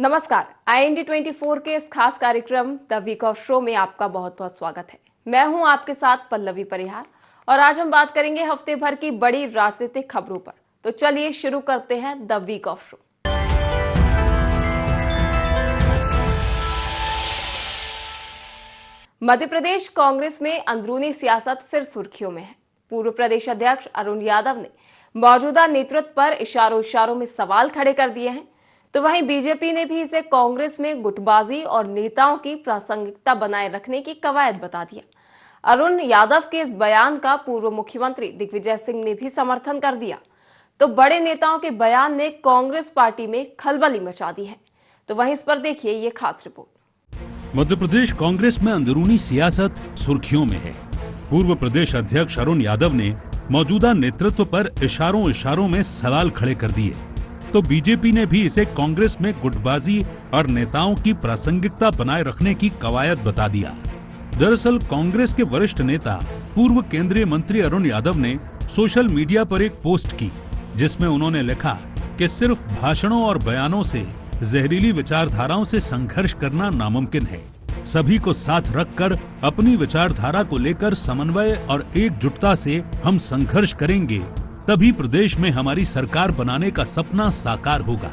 नमस्कार। IND24 के इस खास कार्यक्रम द वीक ऑफ शो में आपका बहुत बहुत स्वागत है। मैं हूं आपके साथ पल्लवी परिहार और आज हम बात करेंगे हफ्ते भर की बड़ी राजनीतिक खबरों पर। तो चलिए शुरू करते हैं the week of show. Madhya Pradesh Congress में अंदरूनी सियासत फिर सुर्खियों में है। पूर्व प्रदेश अध्यक्ष अरुण यादव ने मौजूदा नेतृत्व पर इशारों में सवाल खड़े कर दिए हैं, तो वहीं बीजेपी ने भी इसे कांग्रेस में गुटबाजी और नेताओं की प्रासंगिकता बनाए रखने की कवायद बता दिया। अरुण यादव के इस बयान का पूर्व मुख्यमंत्री दिग्विजय सिंह ने भी समर्थन कर दिया, तो बड़े नेताओं के बयान ने कांग्रेस पार्टी में खलबली मचा दी है। तो वहीं इस पर देखिए ये खास रिपोर्ट। मध्य प्रदेश कांग्रेस में अंदरूनी सियासत सुर्खियों में है। पूर्व प्रदेश अध्यक्ष अरुण यादव ने मौजूदा नेतृत्व पर इशारों में सवाल खड़े कर दिए, तो बीजेपी ने भी इसे कांग्रेस में गुटबाजी और नेताओं की प्रासंगिकता बनाए रखने की कवायद बता दिया। दरअसल कांग्रेस के वरिष्ठ नेता पूर्व केंद्रीय मंत्री अरुण यादव ने सोशल मीडिया पर एक पोस्ट की, जिसमें उन्होंने लिखा कि सिर्फ भाषणों और बयानों से जहरीली विचारधाराओं से संघर्ष करना नामुमकिन है। सभी को साथ रखकर अपनी विचारधारा को लेकर समन्वय और एकजुटता से हम संघर्ष करेंगे, तभी प्रदेश में हमारी सरकार बनाने का सपना साकार होगा।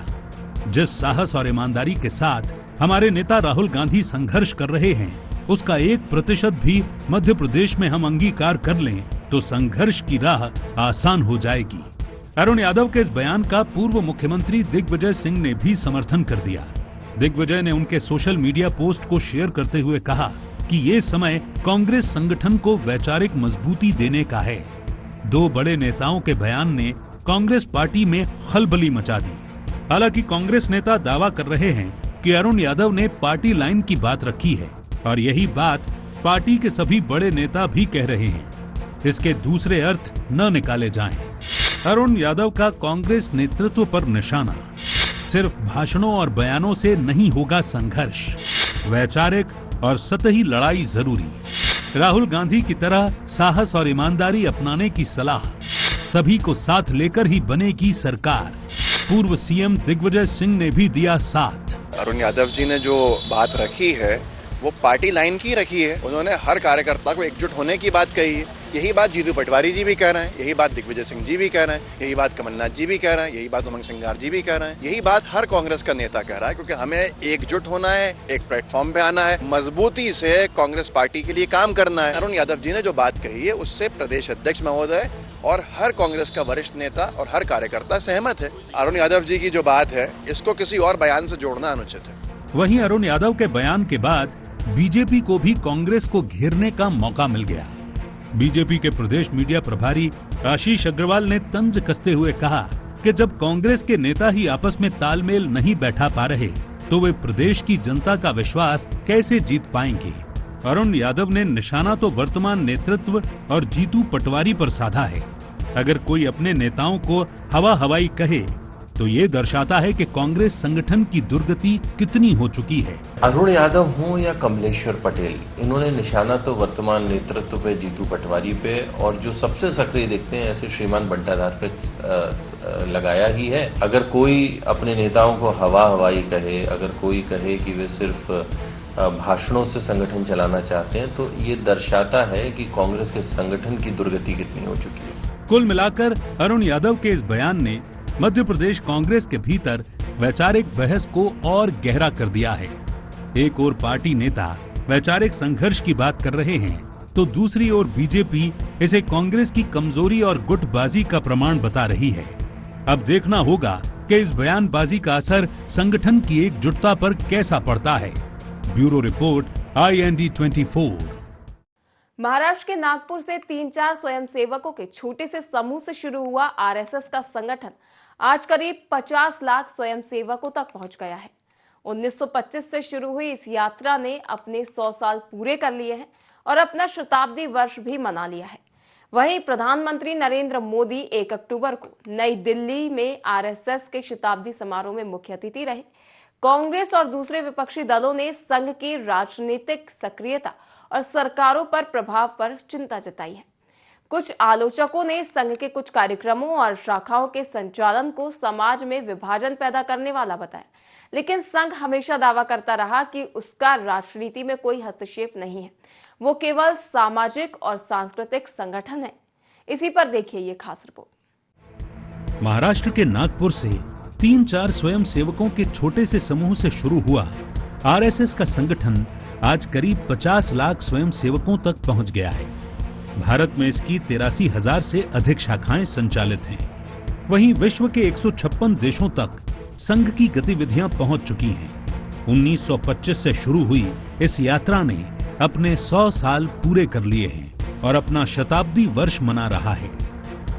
जिस साहस और ईमानदारी के साथ हमारे नेता राहुल गांधी संघर्ष कर रहे हैं, उसका 1% भी मध्य प्रदेश में हम अंगीकार कर लें तो संघर्ष की राह आसान हो जाएगी। अरुण यादव के इस बयान का पूर्व मुख्यमंत्री दिग्विजय सिंह ने भी समर्थन कर दिया। दिग्विजय ने उनके सोशल मीडिया पोस्ट को शेयर करते हुए कहा कि ये समय कांग्रेस संगठन को वैचारिक मजबूती देने का है। दो बड़े नेताओं के बयान ने कांग्रेस पार्टी में खलबली मचा दी। हालांकि कांग्रेस नेता दावा कर रहे हैं कि अरुण यादव ने पार्टी लाइन की बात रखी है और यही बात पार्टी के सभी बड़े नेता भी कह रहे हैं। इसके दूसरे अर्थ न निकाले जाएं। अरुण यादव का कांग्रेस नेतृत्व पर निशाना, सिर्फ भाषणों और बयानों से नहीं होगा संघर्ष, वैचारिक और सतही लड़ाई जरूरी। राहुल गांधी की तरह साहस और ईमानदारी अपनाने की सलाह, सभी को साथ लेकर ही बनेगी सरकार। पूर्व सीएम दिग्विजय सिंह ने भी दिया साथ। अरुण यादव जी ने जो बात रखी है वो पार्टी लाइन की रखी है। उन्होंने हर कार्यकर्ता को एकजुट होने की बात कही है। यही बात जीतू पटवारी जी भी कह रहे हैं, यही बात दिग्विजय सिंह जी भी कह रहे हैं, यही बात कमलनाथ जी भी कह रहे हैं, यही बात उमंग सिंगार जी भी कह रहे हैं, यही बात हर कांग्रेस का नेता कह रहा है, क्योंकि हमें एकजुट होना है, एक प्लेटफॉर्म पे आना है, मजबूती से कांग्रेस पार्टी के लिए काम करना है। अरुण यादव जी ने जो बात कही है उससे प्रदेश अध्यक्ष महोदय और हर कांग्रेस का वरिष्ठ नेता और हर कार्यकर्ता सहमत है। अरुण यादव जी की जो बात है इसको किसी और बयान से जोड़ना अनुचित है। वहीं अरुण यादव के बयान के बाद बीजेपी को भी कांग्रेस को घेरने का मौका मिल गया। बीजेपी के प्रदेश मीडिया प्रभारी आशीष अग्रवाल ने तंज कसते हुए कहा कि जब कांग्रेस के नेता ही आपस में तालमेल नहीं बैठा पा रहे तो वे प्रदेश की जनता का विश्वास कैसे जीत पाएंगे। अरुण यादव ने निशाना तो वर्तमान नेतृत्व और जीतू पटवारी पर साधा है। अगर कोई अपने नेताओं को हवा हवाई कहे तो ये दर्शाता है कि कांग्रेस संगठन की दुर्गति कितनी हो चुकी है। अरुण यादव हो या कमलेश्वर पटेल, इन्होंने निशाना तो वर्तमान नेतृत्व पे, जीतू पटवारी पे और जो सबसे सक्रिय दिखते हैं ऐसे श्रीमान बंटाधार पे लगाया ही है। अगर कोई अपने नेताओं को हवा हवाई कहे, अगर कोई कहे कि वे सिर्फ भाषणों से संगठन चलाना चाहते हैं, तो ये दर्शाता है कि कांग्रेस के संगठन की दुर्गति कितनी हो चुकी है। कुल मिलाकर अरुण यादव के इस बयान ने मध्य प्रदेश कांग्रेस के भीतर वैचारिक बहस को और गहरा कर दिया है। एक ओर पार्टी नेता वैचारिक संघर्ष की बात कर रहे हैं, तो दूसरी ओर बीजेपी इसे कांग्रेस की कमजोरी और गुटबाजी का प्रमाण बता रही है। अब देखना होगा कि इस बयानबाजी का असर संगठन की एकजुटता पर कैसा पड़ता है। Bureau report, IND24। महाराष्ट्र के नागपुर से 3-4 स्वयंसेवकों के छोटे से समूह से शुरू हुआ आरएसएस का संगठन आज करीब 50 लाख स्वयंसेवकों तक पहुंच गया है। 1925 से शुरू हुई इस यात्रा ने अपने 100 साल पूरे कर लिए हैं और अपना शताब्दी वर्ष भी मना लिया है। वहीं प्रधानमंत्री नरेंद्र मोदी 1 अक्टूबर को नई दिल्ली में आरएसएस के शताब्दी समारोह में मुख्य अतिथि रहे। कांग्रेस और दूसरे विपक्षी दलों ने संघ की राजनीतिक सक्रियता और सरकारों पर प्रभाव पर चिंता जताई है। कुछ आलोचकों ने संघ के कुछ कार्यक्रमों और शाखाओं के संचालन को समाज में विभाजन पैदा करने वाला बताया, लेकिन संघ हमेशा दावा करता रहा कि उसका राजनीति में कोई हस्तक्षेप नहीं है, वो केवल सामाजिक और सांस्कृतिक संगठन है। इसी पर देखिए ये खास रिपोर्ट। महाराष्ट्र के नागपुर से 3-4 स्वयं सेवकों के छोटे से समूह से शुरू हुआ आरएसएस का संगठन आज करीब 50 लाख स्वयं सेवकों तक पहुंच गया है। भारत में इसकी 83,000 से अधिक शाखाएं संचालित हैं। वहीं विश्व के 156 देशों तक संघ की गतिविधियां पहुंच चुकी हैं। 1925 से शुरू हुई इस यात्रा ने अपने 100 साल पूरे कर लिए हैं और अपना शताब्दी वर्ष मना रहा है।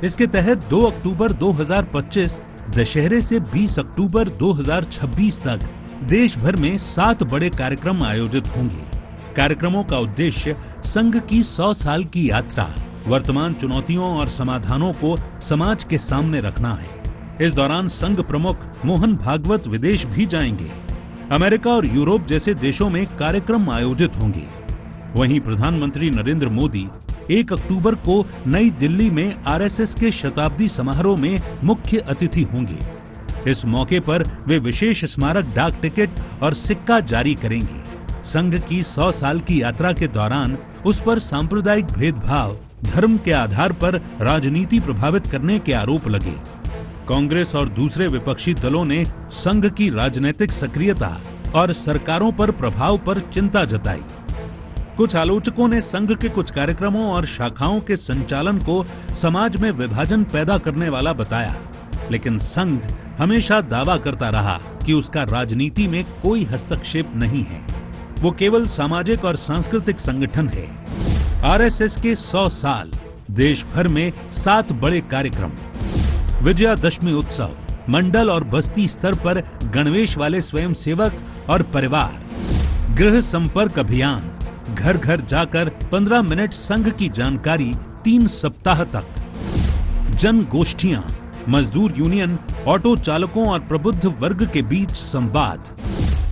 इसके तहत 2 अक्टूबर 2025 दशहरे से 20 अक्टूबर 2026 तक देश भर में 7 बड़े कार्यक्रम आयोजित होंगे। कार्यक्रमों का उद्देश्य संघ की 100 साल की यात्रा, वर्तमान चुनौतियों और समाधानों को समाज के सामने रखना है। इस दौरान संघ प्रमुख मोहन भागवत विदेश भी जाएंगे। अमेरिका और यूरोप जैसे देशों में कार्यक्रम आयोजित होंगे। वहीं प्रधानमंत्री नरेंद्र मोदी 1 अक्टूबर को नई दिल्ली में आरएसएस के शताब्दी समारोह में मुख्य अतिथि होंगे। इस मौके पर वे विशेष स्मारक डाक टिकट और सिक्का जारी करेंगे। संघ की 100 साल की यात्रा के दौरान उस पर सांप्रदायिक भेदभाव, धर्म के आधार पर राजनीति प्रभावित करने के आरोप लगे। कांग्रेस और दूसरे विपक्षी दलों ने संघ की राजनीतिक सक्रियता और सरकारों पर प्रभाव पर चिंता जताई। कुछ आलोचकों ने संघ के कुछ कार्यक्रमों और शाखाओं के संचालन को समाज में विभाजन पैदा करने वाला बताया, लेकिन संघ हमेशा दावा करता रहा कि उसका राजनीति में कोई हस्तक्षेप नहीं है। वो केवल सामाजिक और सांस्कृतिक संगठन है। आरएसएस के 100 साल, देश भर में 7 बड़े कार्यक्रम, विजयादशमी उत्सव, मंडल और बस्ती स्तर पर गणवेश वाले स्वयं सेवक और परिवार, गृह संपर्क अभियान, घर घर जाकर 15 मिनट संघ की जानकारी 3 सप्ताह तक, जन गोष्ठियां, मजदूर यूनियन, ऑटो चालकों और प्रबुद्ध वर्ग के बीच संवाद,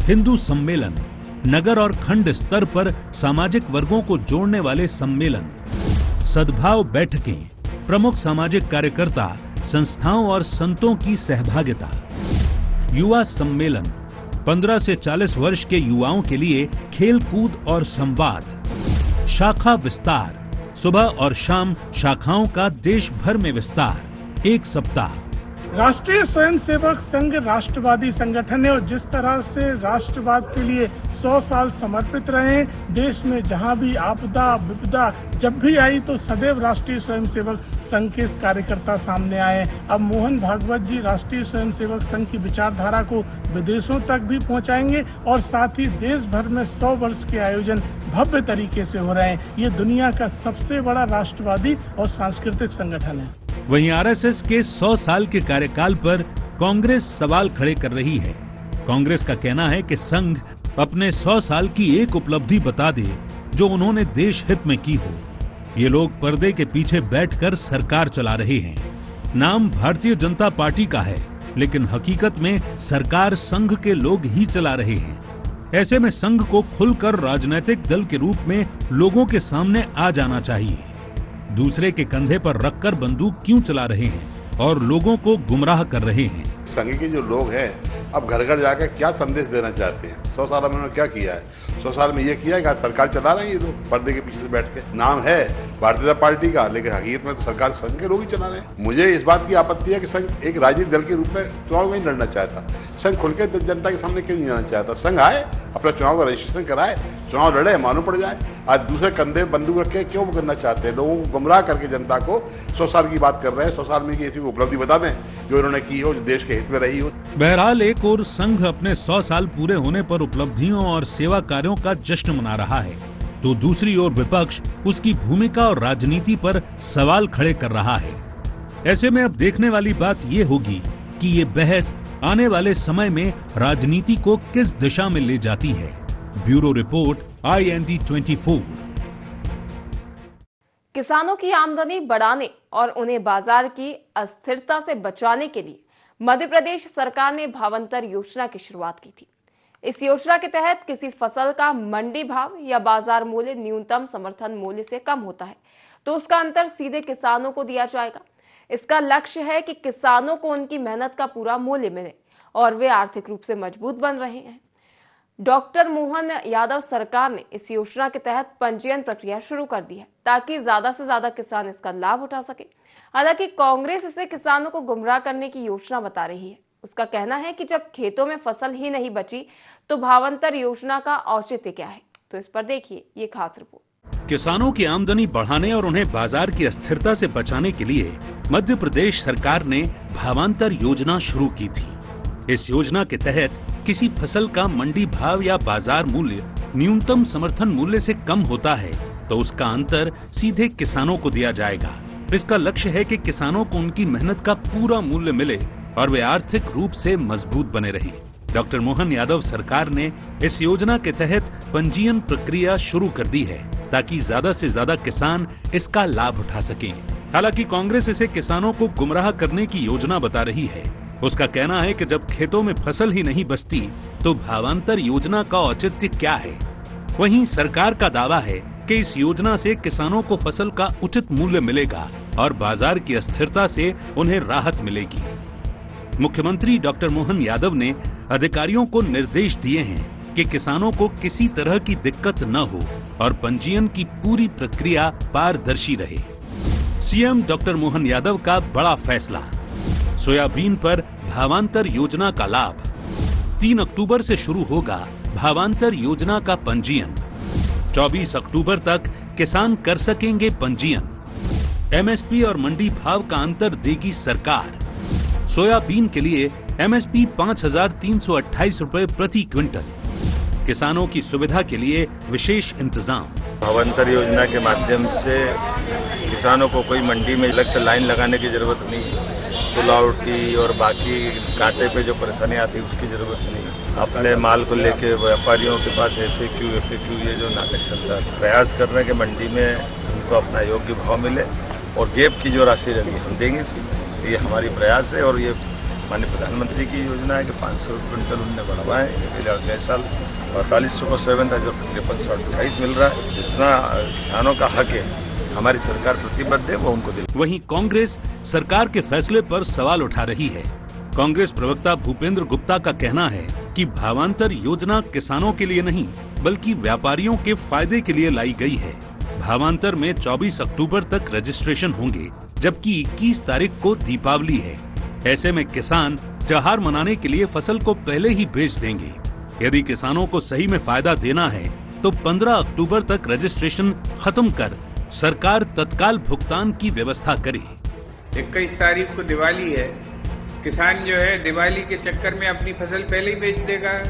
हिंदू सम्मेलन, नगर और खंड स्तर पर सामाजिक वर्गों को जोड़ने वाले सम्मेलन, सद्भाव बैठकें, प्रमुख सामाजिक कार्यकर्ता, संस्थाओं और संतों की सहभागिता, युवा सम्मेलन, 15 से 40 वर्ष के युवाओं के लिए खेल कूद और संवाद, शाखा विस्तार, सुबह और शाम शाखाओं का देश भर में विस्तार, 1 सप्ताह। राष्ट्रीय स्वयंसेवक संघ राष्ट्रवादी संगठन है और जिस तरह से राष्ट्रवाद के लिए 100 साल समर्पित रहे, देश में जहां भी आपदा विपदा जब भी आई तो सदैव राष्ट्रीय स्वयंसेवक संघ के कार्यकर्ता सामने आए। अब मोहन भागवत जी राष्ट्रीय स्वयंसेवक संघ की विचारधारा को विदेशों तक भी पहुंचाएंगे और साथ ही देश भर में 100 वर्ष के आयोजन भव्य तरीके से हो रहे हैं। ये दुनिया का सबसे बड़ा राष्ट्रवादी और सांस्कृतिक संगठन है। वहीं आरएसएस के 100 साल के कार्यकाल पर कांग्रेस सवाल खड़े कर रही है। कांग्रेस का कहना है कि संघ अपने 100 साल की एक उपलब्धि बता दे जो उन्होंने देश हित में की हो। ये लोग पर्दे के पीछे बैठकर सरकार चला रहे हैं। नाम भारतीय जनता पार्टी का है, लेकिन हकीकत में सरकार संघ के लोग ही चला रहे हैं। ऐसे में संघ को खुलकर राजनीतिक दल के रूप में लोगों के सामने आ जाना चाहिए। दूसरे के कंधे पर रखकर बंदूक क्यों चला रहे हैं और लोगों को गुमराह कर रहे हैं? संघ के जो लोग हैं अब घर घर जाकर क्या संदेश देना चाहते हैं? 100 साल में उन्होंने क्या कि है? 100 साल में ये किया है कि सरकार चला रहे हैं ये लोग पर्दे के पीछे से बैठ के। नाम है भारतीय जनता पार्टी का, लेकिन हकीकत में तो सरकार संघ के लोग ही चला रहे हैं। मुझे इस बात की आपत्ति है कि संघ एक राजनीतिक दल के रूप में चुनाव नहीं लड़ना चाहता। संघ खुल के जनता के सामने क्यों नहीं जाना चाहता? संघ आए, अपना चुनाव का रजिस्ट्रेशन कराए, चुनाव लड़े, मालूम पड़ जाए। आज दूसरे कंधे बंदूक रख के क्यों करना चाहते हैं? लोगों को गुमराह करके जनता को 100 साल की बात कर रहे हैं। 100 साल में की ऐसी उपलब्धि बता दें जो इन्होंने की हो, जो देश के हित में रही हो। बहरहाल एक और संघ अपने 100 साल पूरे होने पर उपलब्धियों और सेवा कार्यों का जश्न मना रहा है, तो दूसरी ओर विपक्ष उसकी भूमिका और राजनीति पर सवाल खड़े कर रहा है। ऐसे में अब देखने वाली बात ये होगी कि ये बहस आने वाले समय में राजनीति को किस दिशा में ले जाती है। Bureau report, IND24। किसानों की आमदनी बढ़ाने और उन्हें बाजार की अस्थिरता से बचाने के लिए मध्य प्रदेश सरकार ने भावांतर योजना की शुरुआत की थी। इस योजना के तहत किसी फसल का मंडी भाव या बाजार मूल्य न्यूनतम समर्थन मूल्य से कम होता है तो उसका अंतर सीधे किसानों को दिया जाएगा। इसका लक्ष्य है कि किसानों को उनकी मेहनत का पूरा मूल्य मिले और वे आर्थिक रूप से मजबूत बन रहे हैं। डॉक्टर मोहन यादव सरकार ने इस योजना के तहत पंजीयन प्रक्रिया शुरू कर दी है ताकि ज्यादा से ज्यादा किसान इसका लाभ उठा सके। हालांकि कांग्रेस इसे किसानों को गुमराह करने की योजना बता रही है। उसका कहना है कि जब खेतों में फसल ही नहीं बची तो भावांतर योजना का औचित्य क्या है। तो इस पर देखिए ये खास रिपोर्ट। किसानों की आमदनी बढ़ाने और उन्हें बाजार की अस्थिरता से बचाने के लिए मध्य प्रदेश सरकार ने भावांतर योजना शुरू की थी। इस योजना के तहत किसी फसल का मंडी भाव या बाजार मूल्य न्यूनतम समर्थन मूल्य से कम होता है तो उसका अंतर सीधे किसानों को दिया जाएगा। इसका लक्ष्य है कि किसानों को उनकी मेहनत का पूरा मूल्य मिले और वे आर्थिक रूप से मजबूत बने रहें। डॉक्टर मोहन यादव सरकार ने इस योजना के तहत पंजीयन प्रक्रिया शुरू कर दी है ताकि ज्यादा से ज्यादा किसान इसका लाभ उठा सकें। हालांकि कांग्रेस इसे किसानों को गुमराह करने की योजना बता रही है। उसका कहना है कि जब खेतों में फसल ही नहीं बचती तो भावांतर योजना का औचित्य क्या है। वहीं सरकार का दावा है कि इस योजना से किसानों को फसल का उचित मूल्य मिलेगा और बाजार की अस्थिरता से उन्हें राहत मिलेगी। मुख्यमंत्री डॉक्टर मोहन यादव ने अधिकारियों को निर्देश दिए हैं कि किसानों को किसी तरह की दिक्कत न हो और पंजीयन की पूरी प्रक्रिया पारदर्शी रहे। सीएम डॉक्टर मोहन यादव का बड़ा फैसला, सोयाबीन पर भावांतर योजना का लाभ। 3 अक्टूबर से शुरू होगा भावांतर योजना का पंजीयन। 24 अक्टूबर तक किसान कर सकेंगे पंजीयन। एमएसपी और मंडी भाव का अंतर देगी सरकार। सोयाबीन के लिए एमएसपी 5,328 रुपए प्रति क्विंटल। किसानों की सुविधा के लिए विशेष इंतजाम। भावांतर योजना के माध्यम से किसानों को कोई मंडी में अलग से लाइन लगाने की जरूरत नहीं, पुलावटी और बाकी कांटे पे जो परेशानी आती है उसकी जरूरत नहीं। अपने माल को लेके व्यापारियों के पास FAQ ये जो नाटक चलता है, प्रयास कर रहे हैं कि मंडी में उनको अपना योग्य भाव मिले और गैप की जो राशि लगी हम देंगे इसकी। ये हमारी प्रयास है और ये माननीय प्रधानमंत्री की योजना है कि 500 क्विंटल उनने बढ़वाए। अगले साल 4507 था जो 5328 मिल रहा है। जितना किसानों का हक है हमारी सरकार प्रतिबद्ध है वो उनको दे। वहीं कांग्रेस सरकार के फैसले पर सवाल उठा रही है। कांग्रेस प्रवक्ता भूपेंद्र गुप्ता का कहना है कि भावांतर योजना किसानों के लिए नहीं बल्कि व्यापारियों के फायदे के लिए लाई गई है। भावांतर में 24 अक्टूबर तक रजिस्ट्रेशन होंगे जबकि 21 तारीख को दीपावली है। ऐसे में किसान त्योहार मनाने के लिए फसल को पहले ही बेच देंगे। यदि किसानों को सही में फायदा देना है तो 15 अक्टूबर तक रजिस्ट्रेशन खत्म कर सरकार तत्काल भुगतान की व्यवस्था करे। 21 तारीख को दिवाली है, किसान जो है दिवाली के चक्कर में अपनी फसल पहले ही बेच देगा।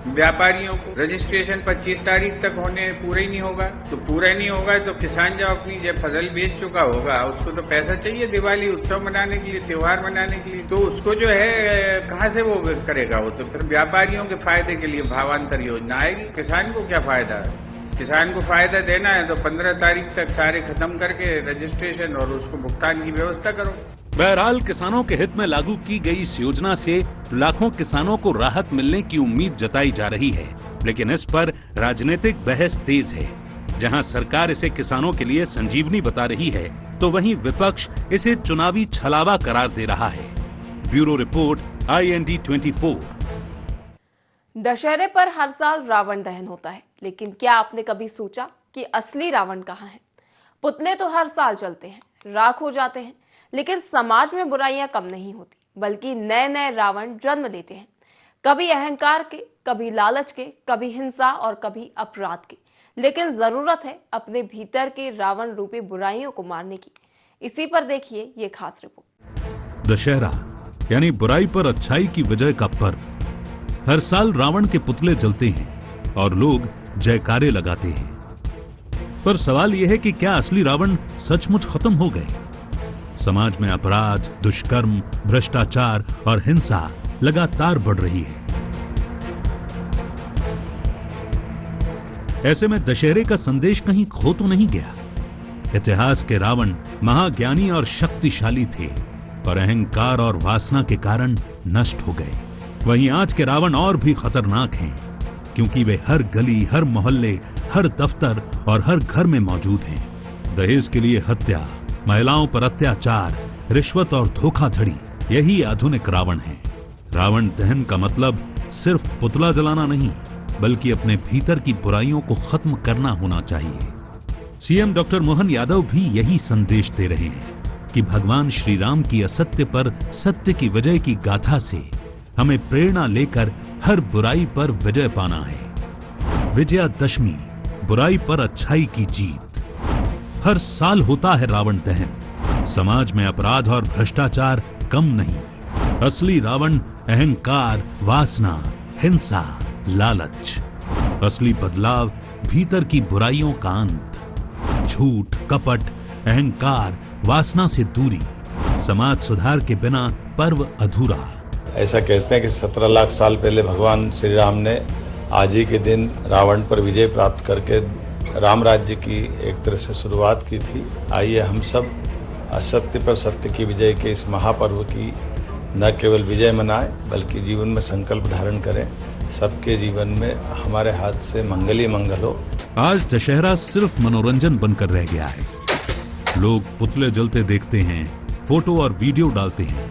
व्यापारियों को रजिस्ट्रेशन 25 तारीख तक होने पूरा ही नहीं होगा, तो पूरा नहीं होगा तो किसान जब अपनी जब फसल बेच चुका होगा उसको तो पैसा चाहिए दिवाली उत्सव मनाने के लिए, त्योहार मनाने के लिए, तो उसको जो है कहाँ से वो करेगा। वो तो फिर व्यापारियों के फायदे के लिए भावांतर योजना आएगी। किसान को क्या फायदा है? किसान को फायदा देना है तो 15 तारीख तक सारे खत्म करके रजिस्ट्रेशन और उसको भुगतान की व्यवस्था करो। बहरहाल किसानों के हित में लागू की गई इस योजना से लाखों किसानों को राहत मिलने की उम्मीद जताई जा रही है, लेकिन इस पर राजनीतिक बहस तेज है। जहां सरकार इसे किसानों के लिए संजीवनी बता रही है तो वहीं विपक्ष इसे चुनावी छलावा करार दे रहा है। Bureau report IND 24। दशहरे पर हर साल रावण दहन होता है, लेकिन क्या आपने कभी सोचा कि असली रावण कहाँ है? पुतले तो हर साल चलते हैं, राख हो जाते हैं, लेकिन समाज में बुराइयां कम नहीं होती, बल्कि नए नए रावण जन्म देते हैं। कभी अहंकार के, कभी लालच के, कभी हिंसा और कभी अपराध के। लेकिन जरूरत है अपने भीतर के रावण रूपी बुराइयों को मारने की। इसी पर देखिए ये खास रिपोर्ट। दशहरा यानी बुराई पर अच्छाई की विजय का पर्व। हर साल रावण के पुतले जलते हैं और लोग जयकारे लगाते हैं। पर सवाल यह है कि क्या असली रावण सचमुच खत्म हो गए? समाज में अपराध, दुष्कर्म, भ्रष्टाचार और हिंसा लगातार बढ़ रही है। ऐसे में दशहरे का संदेश कहीं खो तो नहीं गया? इतिहास के रावण महाज्ञानी और शक्तिशाली थे, पर अहंकार और वासना के कारण नष्ट हो गए। वहीं आज के रावण और भी खतरनाक हैं, क्योंकि वे हर गली, हर मोहल्ले, हर दफ्तर और हर घर में मौजूद हैं। दहेज के लिए हत्या, महिलाओं पर अत्याचार, रिश्वत और धोखाधड़ी, यही आधुनिक रावण है। रावण दहन का मतलब सिर्फ पुतला जलाना नहीं, बल्कि अपने भीतर की बुराइयों को खत्म करना होना चाहिए। सीएम डॉक्टर मोहन यादव भी यही संदेश दे रहे हैं कि भगवान श्री राम की असत्य पर सत्य की विजय की गाथा से हमें प्रेरणा लेकर हर बुराई पर विजय पाना है। विजयादशमी, बुराई पर अच्छाई की जीत। हर साल होता है रावण दहन। समाज में अपराध और भ्रष्टाचार कम नहीं। असली रावण अहंकार, वासना, हिंसा, लालच। असली बदलाव भीतर की बुराइयों का अंत। झूठ, कपट, अहंकार, वासना से दूरी। समाज सुधार के बिना पर्व अधूरा। ऐसा कहते हैं कि 17 लाख साल पहले भगवान श्री राम ने आज ही के दिन रावण पर विजय प्राप्त करके राम राज्य की एक तरह से शुरुआत की थी। आइए हम सब असत्य पर सत्य की विजय के इस महापर्व की न केवल विजय मनाएं, बल्कि जीवन में संकल्प धारण करें। सबके जीवन में हमारे हाथ से मंगल ही मंगल हो। आज दशहरा सिर्फ मनोरंजन बनकर रह गया है। लोग पुतले जलते देखते हैं, फोटो और वीडियो डालते हैं,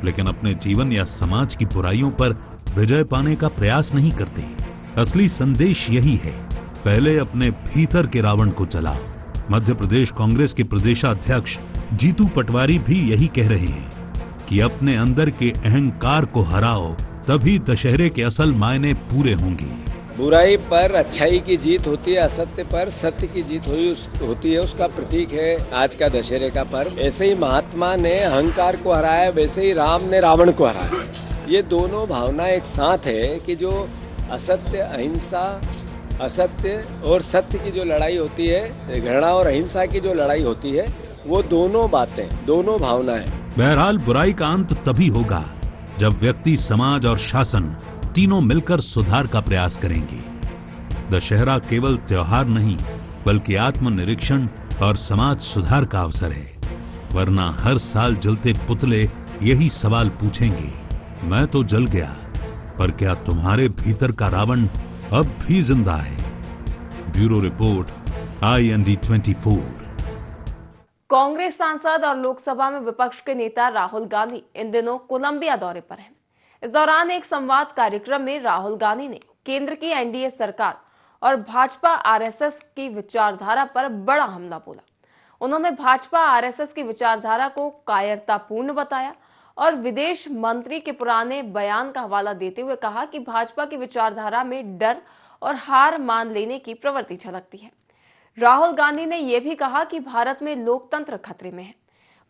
लेकिन अपने जीवन या समाज की बुराइयों पर विजय पाने का प्रयास नहीं करते। असली संदेश यही है, पहले अपने भीतर के रावण को जलाओ। मध्य प्रदेश कांग्रेस के प्रदेशाध्यक्ष जीतू पटवारी भी यही कह रहे हैं कि अपने अंदर के अहंकार को हराओ, तभी दशहरे के असल मायने पूरे होंगे। बुराई पर अच्छाई की जीत होती है, असत्य पर सत्य की जीत होती है। उसका प्रतीक है आज का दशहरे का पर्व। ऐसे ही महात्मा ने अहंकार को हराया, वैसे ही राम ने रावण को हराया। ये दोनों भावना एक साथ है कि जो असत्य, अहिंसा, असत्य और सत्य की जो लड़ाई होती है, घृणा और अहिंसा की जो लड़ाई होती है, वो दोनों बातें, दोनों भावनाएं। बहरहाल बुराई का अंत तभी होगा जब व्यक्ति, समाज और शासन तीनों मिलकर सुधार का प्रयास करेंगे। दशहरा केवल त्योहार नहीं, बल्कि आत्मनिरीक्षण और समाज सुधार का अवसर है। वरना हर साल जलते पुतले यही सवाल पूछेंगे, मैं तो जल गया, पर क्या तुम्हारे भीतर का रावण अब भी जिंदा है? Bureau report, IND 24। कांग्रेस सांसद और लोकसभा में विपक्ष के नेता राहुल गांधी इन दिनों कोलंबिया दौरे पर हैं। इस दौरान एक संवाद कार्यक्रम में राहुल गांधी ने केंद्र की NDA सरकार और भाजपा RSS की विचारधारा पर बड़ा हमला बोला। उन्होंने भाजपा RSS की विचारधारा को कायरतापूर्ण बताया और विदेश मंत्री के पुराने बयान का हवाला देते हुए कहा कि भाजपा की विचारधारा में डर और हार मान लेने की प्रवृत्ति झलकती है। राहुल गांधी ने यह भी कहा कि भारत में लोकतंत्र खतरे में है।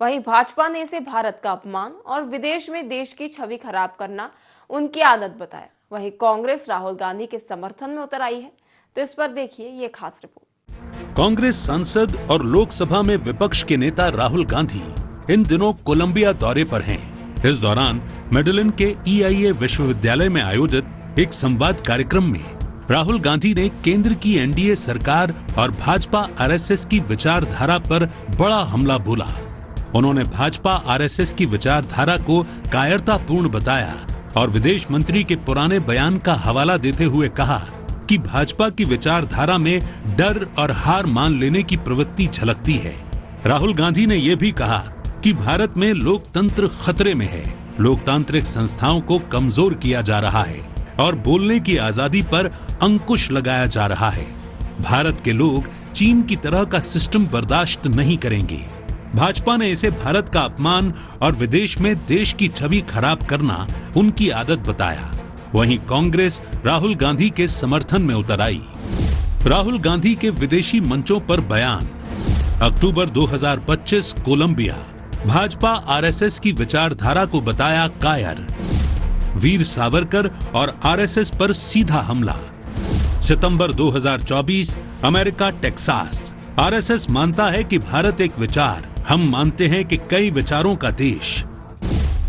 वहीं भाजपा ने इसे भारत का अपमान और विदेश में देश की छवि खराब करना उनकी आदत बताया। वहीं कांग्रेस राहुल गांधी के समर्थन में उतर आई है, तो इस पर देखिए ये खास रिपोर्ट। कांग्रेस सांसद और लोकसभा में विपक्ष के नेता राहुल गांधी इन दिनों कोलंबिया दौरे पर हैं। इस दौरान मेडलिन के EIA विश्वविद्यालय में आयोजित एक संवाद कार्यक्रम में राहुल गांधी ने केंद्र की NDA सरकार और भाजपा RSS की विचारधारा पर बड़ा हमला बोला। उन्होंने भाजपा RSS की विचारधारा को कायरतापूर्ण बताया और विदेश मंत्री के पुराने बयान का हवाला देते हुए कहा कि भाजपा की विचारधारा में डर और हार मान लेने की प्रवृत्ति झलकती है। राहुल गांधी ने यह भी कहा कि भारत में लोकतंत्र खतरे में है। लोकतांत्रिक संस्थाओं को कमजोर किया जा रहा है और बोलने की आजादी पर अंकुश लगाया जा रहा है। भारत के लोग चीन की तरह का सिस्टम बर्दाश्त नहीं करेंगे। भाजपा ने इसे भारत का अपमान और विदेश में देश की छवि खराब करना उनकी आदत बताया। वहीं कांग्रेस राहुल गांधी के समर्थन में उतर आई। राहुल गांधी के विदेशी मंचों पर बयान। अक्टूबर 2025 कोलंबिया, भाजपा RSS की विचारधारा को बताया कायर। वीर सावरकर और RSS पर सीधा हमला। सितंबर 2024 अमेरिका टेक्सास। RSS मानता है कि भारत एक विचार, हम मानते हैं कि कई विचारों का देश।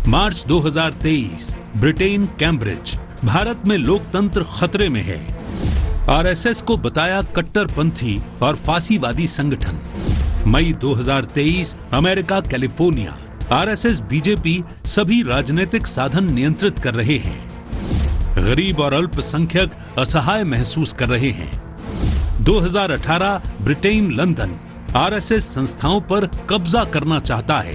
मार्च 2023 ब्रिटेन कैम्ब्रिज, भारत में लोकतंत्र खतरे में है। RSS को बताया कट्टरपंथी और फांसीवादी संगठन। मई 2023 अमेरिका कैलिफोर्निया, RSS बीजेपी सभी राजनीतिक साधन नियंत्रित कर रहे हैं। गरीब और अल्पसंख्यक असहाय महसूस कर रहे हैं। 2018 ब्रिटेन लंदन, आरएसएस संस्थाओं पर कब्जा करना चाहता है।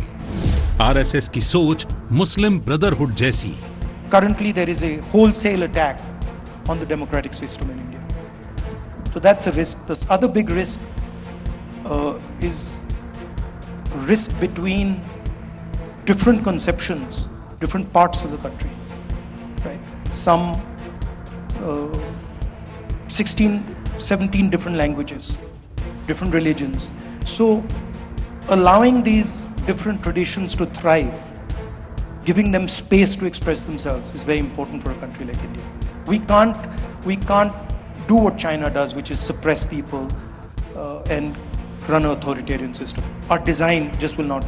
आरएसएस की सोच मुस्लिम ब्रदरहुड जैसी। Currently there is a wholesale attack on the democratic system in India. So that's a risk. The other big risk is risk between different conceptions, different parts of the country. Right? Some 16, 17 different languages, different religions. So allowing these different traditions to thrive, giving them space to express themselves is very important for a country like India. We can't do what China does, which is suppress people and run an authoritarian system. Our design just will not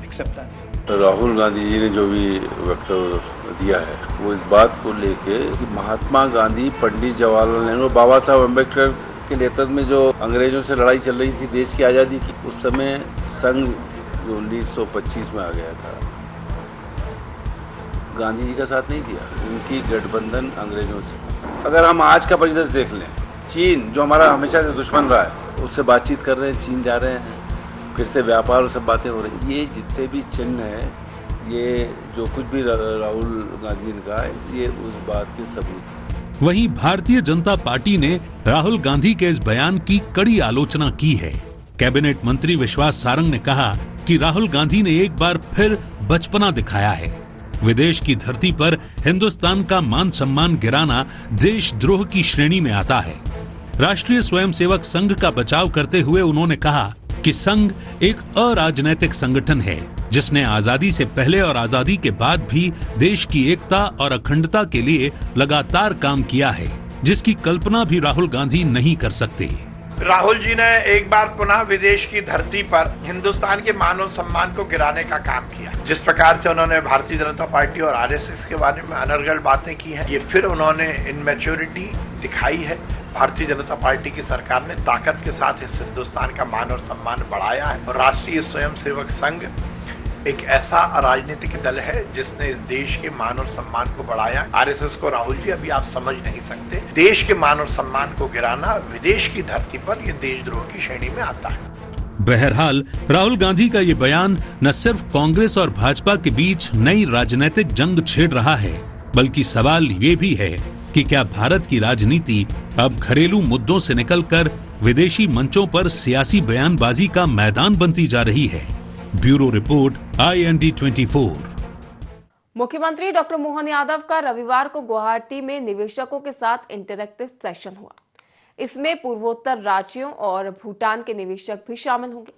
accept that. Rahul Gandhi ji ने जो भी वक्तव्य दिया है वो इस बात को लेके कि महात्मा गांधी, पंडित जवाहरलाल नेहरू, बाबा साहब अम्बेडकर के नेतृत्व में जो अंग्रेजों से लड़ाई चल रही थी देश की आज़ादी की, उस समय संघ जो 1925 में आ गया था, गांधी जी का साथ नहीं दिया, उनकी गठबंधन अंग्रेजों से। अगर हम आज का परिदृश्य देख लें, चीन जो हमारा हमेशा से दुश्मन रहा है, उससे बातचीत कर रहे हैं, चीन जा रहे हैं, फिर से व्यापार और सब बातें हो रही हैं। ये जितने भी चिन्ह हैं, ये जो कुछ भी राहुल गांधी ने कहा है, ये उस बात के सबूत है। वहीं भारतीय जनता पार्टी ने राहुल गांधी के इस बयान की कड़ी आलोचना की है। कैबिनेट मंत्री विश्वास सारंग ने कहा कि राहुल गांधी ने एक बार फिर बचपना दिखाया है। विदेश की धरती पर हिंदुस्तान का मान सम्मान गिराना देशद्रोह की श्रेणी में आता है। राष्ट्रीय स्वयंसेवक संघ का बचाव करते हुए उन्होंने कहा कि संघ एक अराजनैतिक संगठन है जिसने आजादी से पहले और आजादी के बाद भी देश की एकता और अखंडता के लिए लगातार काम किया है, जिसकी कल्पना भी राहुल गांधी नहीं कर सकते। राहुल जी ने एक बार पुनः विदेश की धरती पर हिंदुस्तान के मान और सम्मान को गिराने का काम किया। जिस प्रकार से उन्होंने भारतीय जनता पार्टी और आरएसएस के बारे में अनर्गल बातें की हैं, ये फिर उन्होंने इनमैच्योरिटी दिखाई है। भारतीय जनता पार्टी की सरकार ने ताकत के साथ इस हिंदुस्तान का मान और सम्मान बढ़ाया है और राष्ट्रीय स्वयंसेवक संघ एक ऐसा राजनीतिक दल है जिसने इस देश के मान और सम्मान को बढ़ाया। आरएसएस को राहुल जी अभी आप समझ नहीं सकते। देश के मान और सम्मान को गिराना विदेश की धरती पर यह देशद्रोह की श्रेणी में आता है। बहरहाल राहुल गांधी का ये बयान न सिर्फ कांग्रेस और भाजपा के बीच नई राजनीतिक जंग छेड़ रहा है, बल्कि सवाल ये भी है कि क्या भारत की राजनीति अब घरेलू मुद्दों से निकलकर विदेशी मंचों पर सियासी बयानबाजी का मैदान बनती जा रही है। Bureau report IND 24। मुख्यमंत्री डॉक्टर मोहन यादव का रविवार को गुवाहाटी में निवेशकों के साथ इंटरैक्टिव सेशन हुआ। इसमें पूर्वोत्तर राज्यों और भूटान के निवेशक भी शामिल होंगे।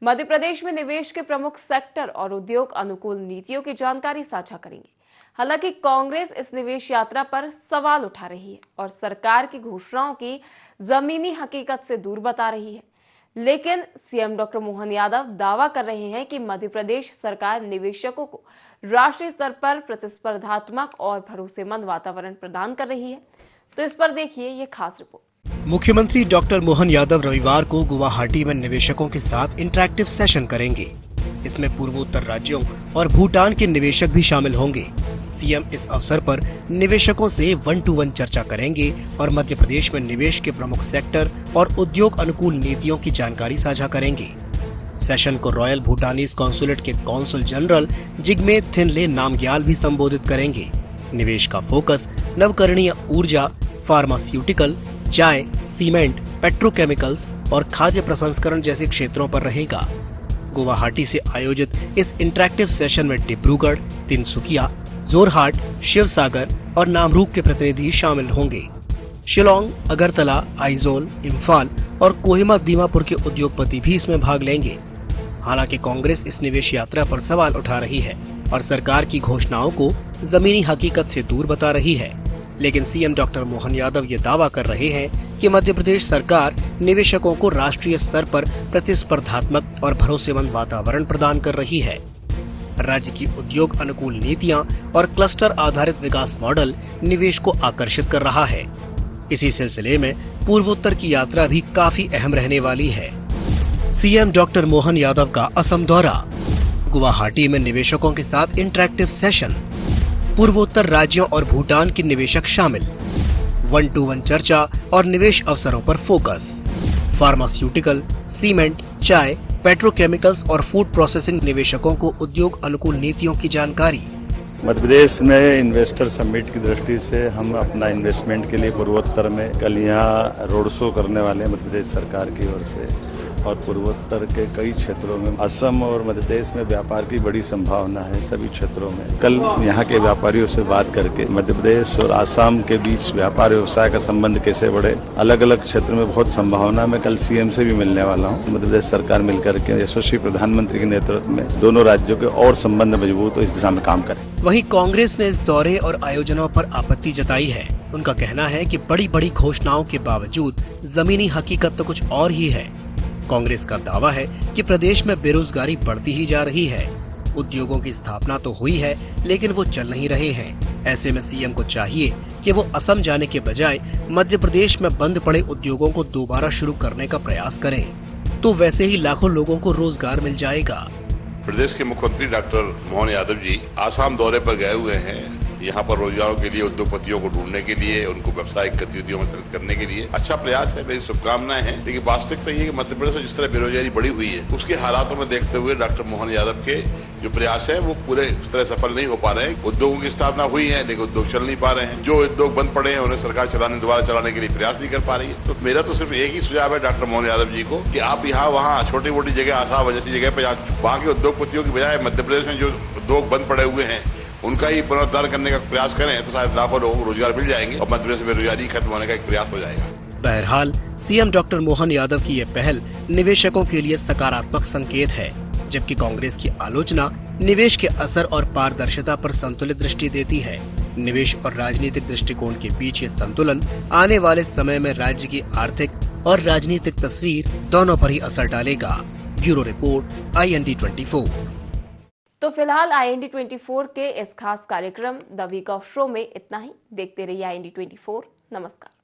मध्य प्रदेश में निवेश के प्रमुख सेक्टर और उद्योग अनुकूल नीतियों की जानकारी साझा करेंगे। हालांकि कांग्रेस इस निवेश यात्रा पर सवाल उठा रही है और सरकार की घोषणाओं की जमीनी हकीकत से दूर बता रही है। लेकिन सीएम डॉक्टर मोहन यादव दावा कर रहे हैं कि मध्य प्रदेश सरकार निवेशकों को राष्ट्रीय स्तर पर प्रतिस्पर्धात्मक और भरोसेमंद वातावरण प्रदान कर रही है। तो इस पर देखिए ये खास रिपोर्ट। मुख्यमंत्री डॉक्टर मोहन यादव रविवार को गुवाहाटी में निवेशकों के साथ इंटरैक्टिव सेशन करेंगे। इसमें पूर्वोत्तर राज्यों और भूटान के निवेशक भी शामिल होंगे। सीएम इस अवसर पर निवेशकों से 1-to-1 चर्चा करेंगे और मध्य प्रदेश में निवेश के प्रमुख सेक्टर और उद्योग अनुकूल नीतियों की जानकारी साझा करेंगे। सेशन को रॉयल भूटानीज कॉन्सुलेट के कॉन्सुल जनरल जिग्मे थिनले नामग्याल भी संबोधित करेंगे। निवेश का फोकस नवकरणीय ऊर्जा, फार्मास्यूटिकल, चाय, सीमेंट, पेट्रोकेमिकल्स और खाद्य प्रसंस्करण जैसे क्षेत्रों पर रहेगा। गुवाहाटी से आयोजित इस इंटरैक्टिव सेशन में डिब्रूगढ़, तिनसुकिया, जोरहाट, शिवसागर और नामरूप के प्रतिनिधि शामिल होंगे। शिलोंग, अगरतला, आइजोल, इम्फाल और कोहिमा दीमापुर के उद्योगपति भी इसमें भाग लेंगे। हालांकि कांग्रेस इस निवेश यात्रा पर सवाल उठा रही है और सरकार की घोषणाओं को जमीनी हकीकत से दूर बता रही है। लेकिन सीएम डॉक्टर मोहन यादव ये दावा कर रहे हैं कि मध्य प्रदेश सरकार निवेशकों को राष्ट्रीय स्तर पर प्रतिस्पर्धात्मक और भरोसेमंद वातावरण प्रदान कर रही है। राज्य की उद्योग अनुकूल नीतियां और क्लस्टर आधारित विकास मॉडल निवेश को आकर्षित कर रहा है। इसी सिलसिले में पूर्वोत्तर की यात्रा भी काफी अहम रहने वाली है। सीएम डॉक्टर मोहन यादव का असम दौरा, गुवाहाटी में निवेशकों के साथ इंटरैक्टिव सेशन, पूर्वोत्तर राज्यों और भूटान के निवेशक शामिल, 1-to-1 चर्चा और निवेश अवसरों पर फोकस। फार्मास्यूटिकल, सीमेंट, चाय, पेट्रोकेमिकल्स और फूड प्रोसेसिंग निवेशकों को उद्योग अनुकूल नीतियों की जानकारी। मध्य प्रदेश में इन्वेस्टर समिट की दृष्टि से हम अपना इन्वेस्टमेंट के लिए पूर्वोत्तर में कल यहाँ रोड शो करने वाले हैं मध्य प्रदेश सरकार की ओर से, और पूर्वोत्तर के कई क्षेत्रों में असम और मध्य प्रदेश में व्यापार की बड़ी संभावना है। सभी क्षेत्रों में कल यहाँ के व्यापारियों से बात करके मध्य प्रदेश और आसाम के बीच व्यापार व्यवसाय का संबंध कैसे बढ़े, अलग अलग क्षेत्र में बहुत संभावना। मैं कल सीएम से भी मिलने वाला हूँ। मध्य प्रदेश सरकार मिलकर के यशस्वी प्रधानमंत्री के नेतृत्व में दोनों राज्यों के और संबंध मजबूत हो, इस दिशा में काम करें। वहीं कांग्रेस ने इस दौरे और आयोजनों पर आपत्ति जताई है। उनका कहना है कि बड़ी बड़ी घोषणाओं के बावजूद जमीनी हकीकत तो कुछ और ही है। कांग्रेस का दावा है कि प्रदेश में बेरोजगारी बढ़ती ही जा रही है। उद्योगों की स्थापना तो हुई है, लेकिन वो चल नहीं रहे हैं। ऐसे में सीएम को चाहिए कि वो असम जाने के बजाय मध्य प्रदेश में बंद पड़े उद्योगों को दोबारा शुरू करने का प्रयास करें, तो वैसे ही लाखों लोगों को रोजगार मिल जाएगा। प्रदेश के मुख्यमंत्री डॉक्टर मोहन यादव जी आसाम दौरे पर गए हुए हैं। यहाँ पर रोजगारों के लिए, उद्योगपतियों को ढूंढने के लिए, उनको व्यावसायिक गतिविधियों में शामिल करने के लिए अच्छा प्रयास है। मेरी शुभकामनाएं हैं। लेकिन वास्तविकता ये है कि मध्य प्रदेश में जिस तरह बेरोजगारी बढ़ी हुई है, उसके हालातों में देखते हुए डॉक्टर मोहन यादव के जो प्रयास है वो पूरे इस तरह सफल नहीं हो पा रहे हैं। उद्योगों की स्थापना हुई है, लेकिन उद्योग चल नहीं पा रहे हैं। जो उद्योग बंद पड़े हैं उन्हें सरकार दोबारा चलाने के लिए प्रयास नहीं कर पा रही है। तो मेरा तो सिर्फ एक ही सुझाव है डॉक्टर मोहन यादव जी को कि आप यहाँ वहाँ छोटी मोटी जगह, आसाम जैसी जगह पे वहाँ के उद्योगपतियों की बजाय मध्य प्रदेश में जो उद्योग बंद पड़े हुए हैं उनका ही पुनरुद्धार करने का प्रयास करें, तो शायद लाखों लोगों को रोजगार मिल जाएंगे और मध्य प्रदेश में बेरोजगारी खत्म होने का एक प्रयास हो जाएगा। बहरहाल सीएम डॉक्टर मोहन यादव की ये पहल निवेशकों के लिए सकारात्मक संकेत है, जबकि कांग्रेस की आलोचना निवेश के असर और पारदर्शिता पर संतुलित दृष्टि देती है। निवेश और राजनीतिक दृष्टिकोण के बीच ये संतुलन आने वाले समय में राज्य की आर्थिक और राजनीतिक तस्वीर दोनों पर ही असर डालेगा। Bureau report, IND24। तो फिलहाल IND24 के इस खास कार्यक्रम द वीक ऑफ शो में इतना ही। देखते रहिए IND24। नमस्कार।